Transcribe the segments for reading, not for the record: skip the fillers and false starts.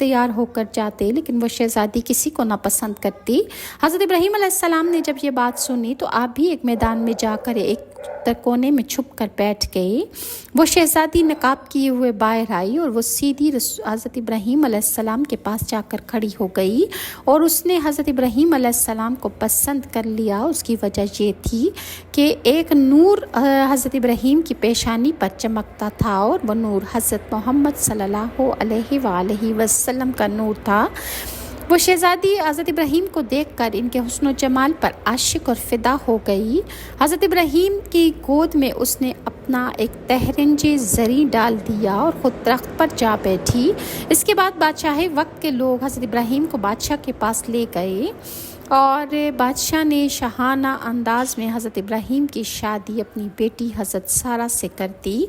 तैयार होकर जाते, लेकिन वो शहज़ादी किसी को ना पसंद करती। हज़रत इब्राहीम अलैहिस्सलाम ने जब ये बात सुनी तो आप भी एक मैदान में जाकर एक कोने में छुप कर बैठ गए। वो शहज़ादी नकाब किए हुए बाहर आई और वो सीधी हज़रत इब्राहीम अलैहिस्सलाम के पास जाकर खड़ी हो गई और उसने हज़रत इब्राहीम अलैहिस्सलाम को पसंद कर लिया। उसकी वजह ये थी कि एक नूर हज़रत इब्राहीम की पेशानी पर चमकता था और वह नूर हज़रत मोहम्मद सल्लल्लाहु अलैहि वसल्लम का नूर था। वो शहज़ादी हज़रत इब्राहीम को देखकर इनके हुस्न व जमाल पर आशिक और फ़िदा हो गई। हज़रत इब्राहीम की गोद में उसने अपना एक तहरंजे ज़री डाल दिया और ख़ुद दरख्त पर जा बैठी। इसके बाद बादशाह वक्त के लोग हज़रत इब्राहीम को बादशाह के पास ले गए और बादशाह ने शाहाना अंदाज में हज़रत इब्राहीम की शादी अपनी बेटी हज़रत सारा से कर दी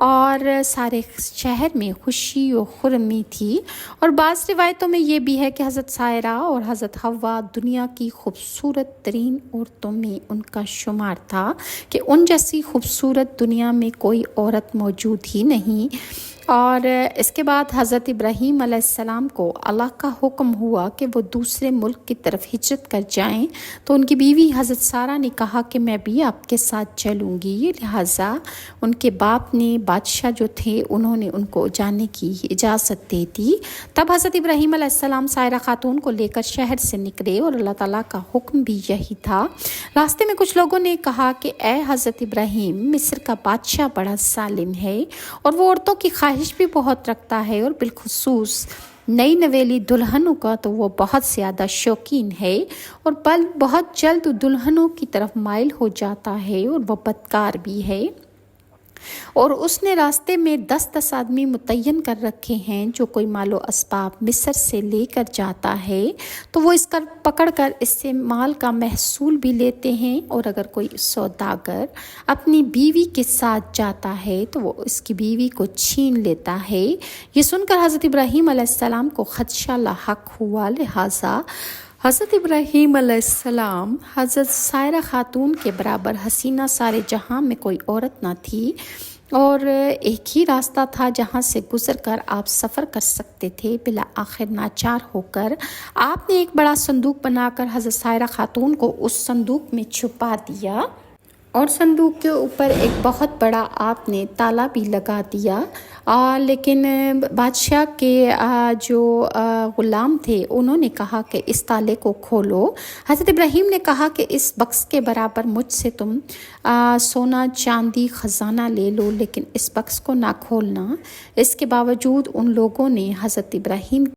और सारे शहर में खुशी और खुरमी थी। और बाज़ रिवायतों में ये भी है कि हज़रत सायरा और हज़रत हव्वा दुनिया की खूबसूरत तरीन औरतों में उनका शुमार था कि उन जैसी खूबसूरत दुनिया में कोई औरत मौजूद ही नहीं। और इसके बाद हज़रत इब्राहीम अलैहिस्सलाम को अल्लाह का हुक्म हुआ कि वो दूसरे मुल्क की तरफ हिजरत कर जाएं, तो उनकी बीवी हज़रत सारा ने कहा कि मैं भी आपके साथ चलूँगी। लिहाजा उनके बाप ने, बादशाह जो थे, उन्होंने उनको जाने की इजाज़त दे दी। तब हज़रत इब्राहीम अलैहिस्सलाम सायरा खातून को लेकर शहर से निकले और अल्लाह ताला का हुक्म भी यही था। रास्ते में कुछ लोगों ने कहा कि ए हज़रत इब्राहीम, मिस्र का बादशाह बड़ा जालिम है और वो औरतों की ख्वाहिश भी बहुत रखता है और बिलखुसूस नई नवेली दुल्हनों का तो वो बहुत ज़्यादा शौकीन है और बहुत जल्द दुल्हनों की तरफ माइल हो जाता है और वो बदकार भी है। और उसने रास्ते में 10-10 आदमी मुतय्यन कर रखे हैं जो कोई मालो असबाब मिस्र से लेकर जाता है तो वो इसका पकड़ कर इससे माल का महसूल भी लेते हैं, और अगर कोई सौदागर अपनी बीवी के साथ जाता है तो वो इसकी बीवी को छीन लेता है। ये सुनकर हज़रत इब्राहीम अलैहिस्सलाम को खदशा लाहक हुआ। लिहाजा हज़रत इब्राहीम अलैहिस्सलाम हज़रत सायरा खातून के बराबर हसीना सारे जहां में कोई औरत ना थी और एक ही रास्ता था जहां से गुज़र कर आप सफ़र कर सकते थे। बिला आखिर नाचार होकर आपने एक बड़ा संदूक बनाकर हज़रत सायरा खातून को उस संदूक में छुपा दिया और संदूक के ऊपर एक बहुत बड़ा आपने ताला भी लगा दिया। लेकिन बादशाह के जो ग़ुलाम थे उन्होंने कहा कि इस ताले को खोलो। हज़रत इब्राहीम ने कहा कि इस बक्स के बराबर मुझसे तुम सोना चांदी ख़जाना ले लो, लेकिन इस बक्स को ना खोलना। इसके बावजूद उन लोगों ने हज़रत इब्राहीम